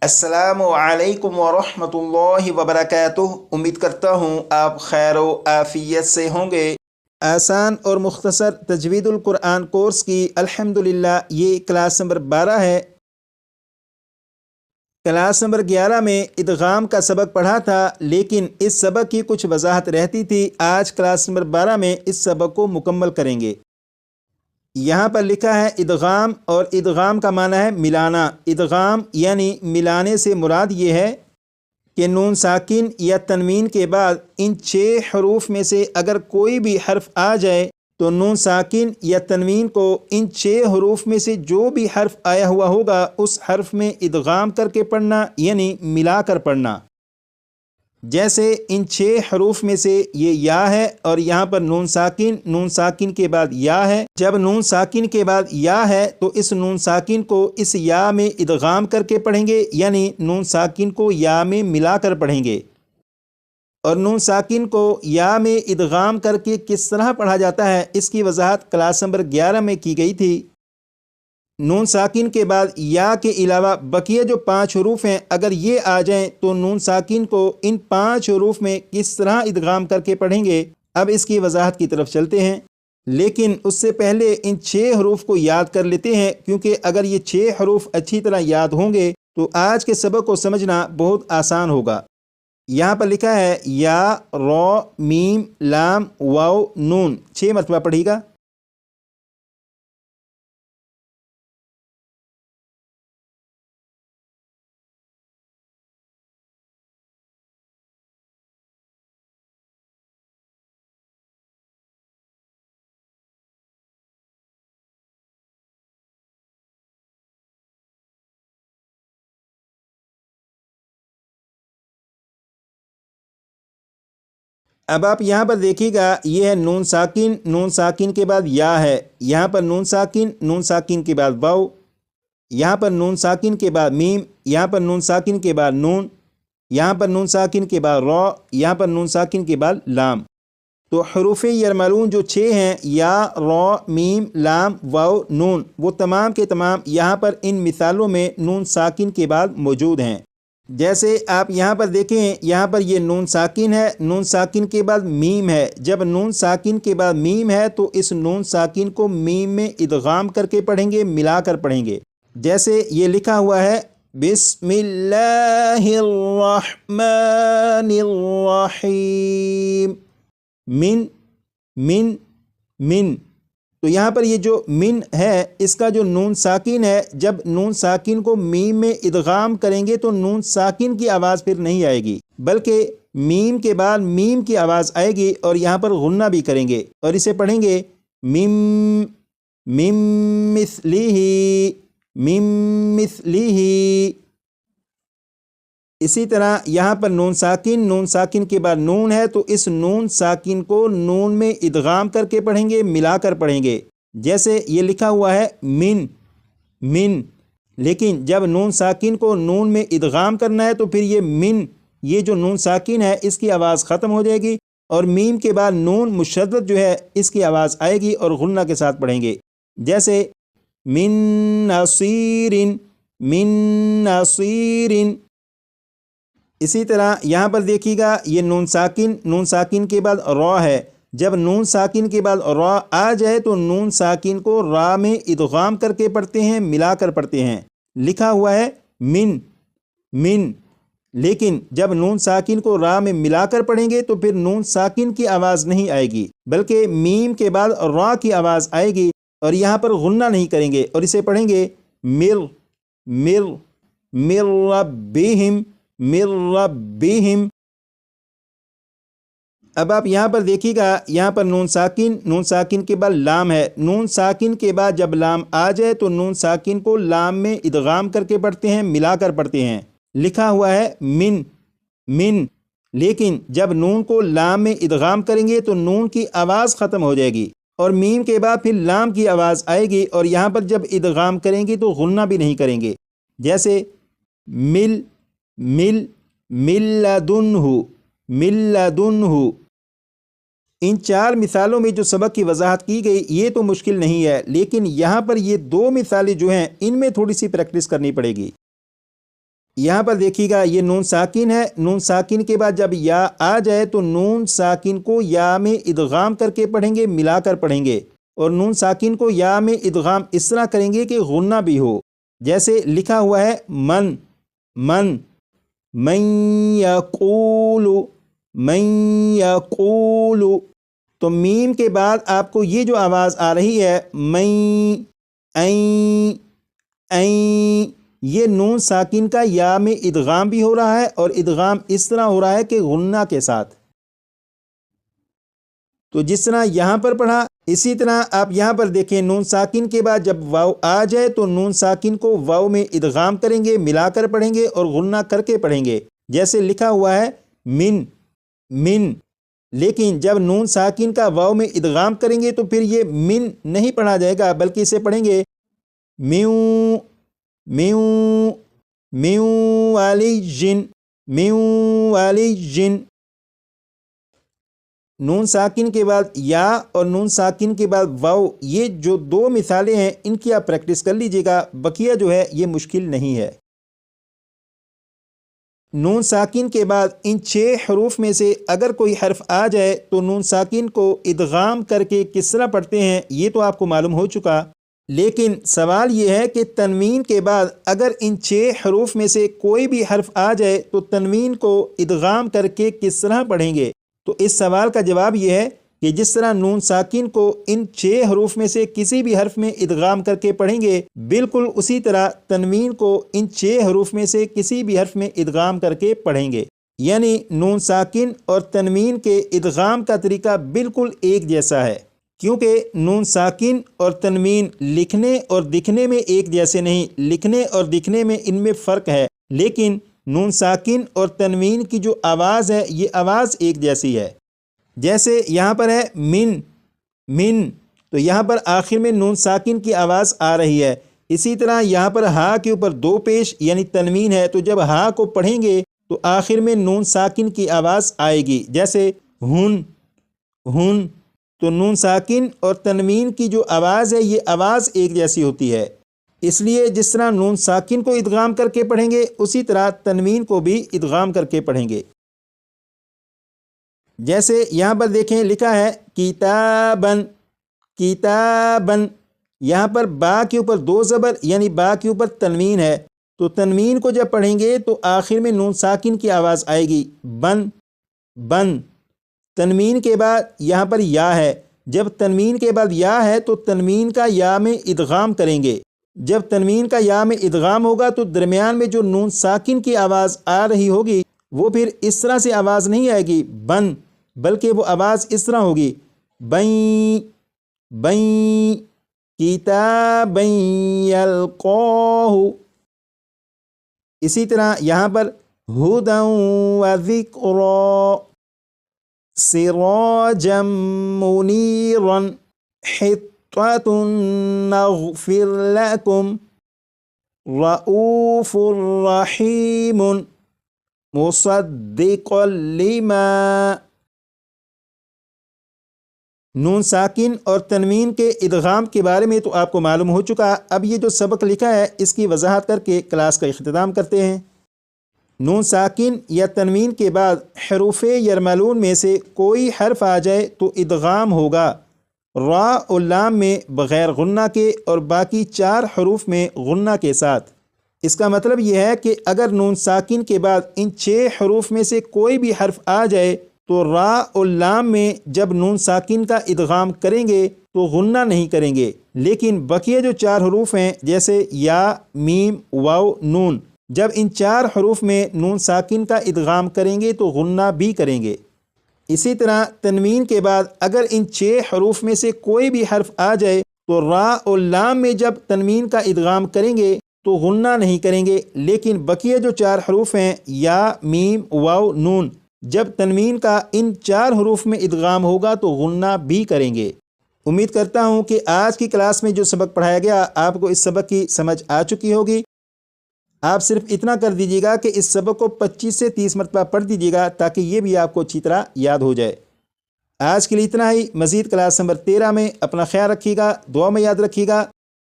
السلام علیکم ورحمۃ اللہ وبرکاتہ۔ امید کرتا ہوں آپ خیر و عافیت سے ہوں گے۔ آسان اور مختصر تجوید القرآن کورس کی الحمدللہ یہ کلاس نمبر 12 ہے۔ کلاس نمبر 11 میں ادغام کا سبق پڑھا تھا، لیکن اس سبق کی کچھ وضاحت رہتی تھی۔ آج کلاس نمبر 12 میں اس سبق کو مکمل کریں گے۔ یہاں پر لکھا ہے ادغام، اور ادغام کا معنی ہے ملانا۔ ادغام یعنی ملانے سے مراد یہ ہے کہ نون ساکن یا تنوین کے بعد ان 6 حروف میں سے اگر کوئی بھی حرف آ جائے تو نون ساکن یا تنوین کو ان 6 حروف میں سے جو بھی حرف آیا ہوا ہوگا اس حرف میں ادغام کر کے پڑھنا، یعنی ملا کر پڑھنا۔ جیسے ان 6 حروف میں سے یہ یا ہے، اور یہاں پر نون ساکن کے بعد یا ہے۔ جب نون ساکن کے بعد یا ہے تو اس نون ساکن کو اس یا میں ادغام کر کے پڑھیں گے، یعنی نون ساکن کو یا میں ملا کر پڑھیں گے۔ اور نون ساکن کو یا میں ادغام کر کے کس طرح پڑھا جاتا ہے اس کی وضاحت کلاس نمبر 11 میں کی گئی تھی۔ نون ساکن کے بعد یا کے علاوہ بقیہ جو 5 حروف ہیں اگر یہ آ جائیں تو نون ساکن کو ان 5 حروف میں کس طرح ادغام کر کے پڑھیں گے، اب اس کی وضاحت کی طرف چلتے ہیں۔ لیکن اس سے پہلے ان 6 حروف کو یاد کر لیتے ہیں، کیونکہ اگر یہ 6 حروف اچھی طرح یاد ہوں گے تو آج کے سبق کو سمجھنا بہت آسان ہوگا۔ یہاں پر لکھا ہے یا، را، میم، لام، واو، نون۔ 6 مرتبہ پڑھیے گا۔ اب آپ یہاں پر دیکھیے گا، یہ ہے نون ساکن کے بعد یا ہے، یہاں پر نون ساکن کے بعد واو، یہاں پر نون ساکن کے بعد میم، یہاں پر نون ساکن کے بعد نون، یہاں پر نون ساکن کے بعد را، یہاں پر نون ساکن کے بعد لام۔ تو حروف یرملون جو 6 ہیں، یا، را، میم، لام، واو، نون، وہ تمام کے تمام یہاں پر ان مثالوں میں نون ساکن کے بعد موجود ہیں۔ جیسے آپ یہاں پر دیکھیں، یہاں پر یہ نون ساکن ہے، نون ساکن کے بعد میم ہے۔ جب نون ساکن کے بعد میم ہے تو اس نون ساکن کو میم میں ادغام کر کے پڑھیں گے، ملا کر پڑھیں گے۔ جیسے یہ لکھا ہوا ہے بسم اللہ الرحمن الرحیم، من۔ تو یہاں پر یہ جو من ہے اس کا جو نون ساکن ہے، جب نون ساکن کو میم میں ادغام کریں گے تو نون ساکن کی آواز پھر نہیں آئے گی، بلکہ میم کے بعد میم کی آواز آئے گی، اور یہاں پر غنہ بھی کریں گے اور اسے پڑھیں گے مم مثلیہ۔ اسی طرح یہاں پر نون ساکن کے بعد نون ہے تو اس نون ساکن کو نون میں ادغام کر کے پڑھیں گے، ملا کر پڑھیں گے۔ جیسے یہ لکھا ہوا ہے من، لیکن جب نون ساکن کو نون میں ادغام کرنا ہے تو پھر یہ جو نون ساکن ہے اس کی آواز ختم ہو جائے گی، اور میم کے بعد نون مشدد جو ہے اس کی آواز آئے گی اور غنہ کے ساتھ پڑھیں گے۔ جیسے من نصیر۔ اسی طرح یہاں پر دیکھیے گا، یہ نون ساکن کے بعد را ہے۔ جب نون ساکن کے بعد را آ جائے تو نون ساکن کو را میں ادغام کر کے پڑھتے ہیں، ملا کر پڑھتے ہیں۔ لکھا ہوا ہے من، لیکن جب نون ساکن کو را میں ملا کر پڑھیں گے تو پھر نون ساکن کی آواز نہیں آئے گی، بلکہ میم کے بعد را کی آواز آئے گی، اور یہاں پر غنہ نہیں کریں گے اور اسے پڑھیں گے مر ربہم۔ اب آپ یہاں پر دیکھیے گا، یہاں پر نون ساکن کے بعد لام ہے۔ نون ساکن کے بعد جب لام آ جائے تو نون ساکن کو لام میں ادغام کر کے پڑھتے ہیں، ملا کر پڑھتے ہیں۔ لکھا ہوا ہے من، لیکن جب نون کو لام میں ادغام کریں گے تو نون کی آواز ختم ہو جائے گی، اور میم کے بعد پھر لام کی آواز آئے گی، اور یہاں پر جب ادغام کریں گے تو غنہ بھی نہیں کریں گے۔ جیسے من لدنہ۔ ان 4 مثالوں میں جو سبق کی وضاحت کی گئی یہ تو مشکل نہیں ہے، لیکن یہاں پر یہ 2 مثالیں جو ہیں ان میں تھوڑی سی پریکٹس کرنی پڑے گی۔ یہاں پر دیکھیے گا یہ نون ساکن ہے، نون ساکن کے بعد جب یا آ جائے تو نون ساکن کو یا میں ادغام کر کے پڑھیں گے، ملا کر پڑھیں گے، اور نون ساکن کو یا میں ادغام اس طرح کریں گے کہ غنہ بھی ہو، جیسے لکھا ہوا ہے من من من یقول من یقول، تو میم کے بعد آپ کو یہ جو آواز آ رہی ہے میں این این، یہ نون ساکن کا یا میں ادغام بھی ہو رہا ہے، اور ادغام اس طرح ہو رہا ہے کہ غنہ کے ساتھ۔ تو جس طرح یہاں پر پڑھا اسی طرح آپ یہاں پر دیکھیں، نون ساکن کے بعد جب واو آ جائے تو نون ساکن کو واو میں ادغام کریں گے، ملا کر پڑھیں گے اور غنہ کر کے پڑھیں گے، جیسے لکھا ہوا ہے من من، لیکن جب نون ساکن کا واو میں ادغام کریں گے تو پھر یہ من نہیں پڑھا جائے گا، بلکہ اسے پڑھیں گے میوں میوں میوں والی جن میوں والی جن۔ نون ساکن کے بعد یا اور نون ساکن کے بعد واو، یہ جو دو مثالیں ہیں ان کی آپ پریکٹس کر لیجئے گا، بقیہ جو ہے یہ مشکل نہیں ہے۔ نون ساکن کے بعد ان 6 حروف میں سے اگر کوئی حرف آ جائے تو نون ساکن کو ادغام کر کے کس طرح پڑھتے ہیں یہ تو آپ کو معلوم ہو چکا، لیکن سوال یہ ہے کہ تنوین کے بعد اگر ان 6 حروف میں سے کوئی بھی حرف آ جائے تو تنوین کو ادغام کر کے کس طرح پڑھیں گے؟ تو اس سوال کا جواب یہ ہے کہ جس طرح نون ساکن کو ان 6 حروف میں سے کسی بھی حرف میں ادغام کر کے پڑھیں گے، بالکل اسی طرح تنوین کو ان 6 حروف میں سے کسی بھی حرف میں ادغام کر کے پڑھیں گے، یعنی نون ساکن اور تنوین کے ادغام کا طریقہ بالکل ایک جیسا ہے، کیونکہ نون ساکن اور تنوین لکھنے اور دکھنے میں ایک جیسے نہیں، لکھنے اور دکھنے میں ان میں فرق ہے، لیکن نون ساکن اور تنوین کی جو آواز ہے یہ آواز ایک جیسی ہے۔ جیسے یہاں پر ہے من من، تو یہاں پر آخر میں نون ساکن کی آواز آ رہی ہے، اسی طرح یہاں پر ہا کے اوپر 2 پیش یعنی تنوین ہے، تو جب ہا کو پڑھیں گے تو آخر میں نون ساکن کی آواز آئے گی، جیسے ہن ہن، تو نون ساکن اور تنوین کی جو آواز ہے یہ آواز ایک جیسی ہوتی ہے، اس لیے جس طرح نون ساکن کو ادغام کر کے پڑھیں گے اسی طرح تنوین کو بھی ادغام کر کے پڑھیں گے۔ جیسے یہاں پر دیکھیں لکھا ہے کتابن کتابن، یہاں پر با کے اوپر 2 زبر یعنی با کے اوپر تنوین ہے، تو تنوین کو جب پڑھیں گے تو آخر میں نون ساکن کی آواز آئے گی بن بن، تنوین کے بعد یہاں پر یا ہے، جب تنوین کے بعد یا ہے تو تنوین کا یا میں ادغام کریں گے، جب تنوین کا یا میں ادغام ہوگا تو درمیان میں جو نون ساکن کی آواز آ رہی ہوگی وہ پھر اس طرح سے آواز نہیں آئے گی بن، بلکہ وہ آواز اس طرح ہوگی بین بین کتابن یلقاہ۔ اسی طرح یہاں پر ہدی وذکری سراجا منیرا حطۃ نغفر لکم رؤوف رحیم مصدقا لما۔ نون ساکن اور تنوین کے ادغام کے بارے میں تو آپ کو معلوم ہو چکا، اب یہ جو سبق لکھا ہے اس کی وضاحت کر کے کلاس کا اختتام کرتے ہیں۔ نون ساکن یا تنوین کے بعد حروف یرملون میں سے کوئی حرف آ جائے تو ادغام ہوگا را اور لام میں بغیر غنہ کے اور باقی 4 حروف میں غنہ کے ساتھ۔ اس کا مطلب یہ ہے کہ اگر نون ساکن کے بعد ان 6 حروف میں سے کوئی بھی حرف آ جائے تو را اور لام میں جب نون ساکن کا ادغام کریں گے تو غنہ نہیں کریں گے، لیکن بقیہ جو 4 حروف ہیں جیسے یا میم واو نون، جب ان 4 حروف میں نون ساکن کا ادغام کریں گے تو غنہ بھی کریں گے۔ اسی طرح تنوین کے بعد اگر ان 6 حروف میں سے کوئی بھی حرف آ جائے تو را اور لام میں جب تنوین کا ادغام کریں گے تو غنہ نہیں کریں گے، لیکن بقیہ جو 4 حروف ہیں یا میم واو نون، جب تنوین کا ان 4 حروف میں ادغام ہوگا تو غنہ بھی کریں گے۔ امید کرتا ہوں کہ آج کی کلاس میں جو سبق پڑھایا گیا آپ کو اس سبق کی سمجھ آ چکی ہوگی۔ آپ صرف اتنا کر دیجیے گا کہ اس سبق کو 25 سے 30 مرتبہ پڑھ دیجیے گا تاکہ یہ بھی آپ کو اچھی طرح یاد ہو جائے۔ آج کے لیے اتنا ہی، مزید کلاس نمبر 13 میں اپنا خیال رکھیے گا، دعا میں یاد رکھیے گا۔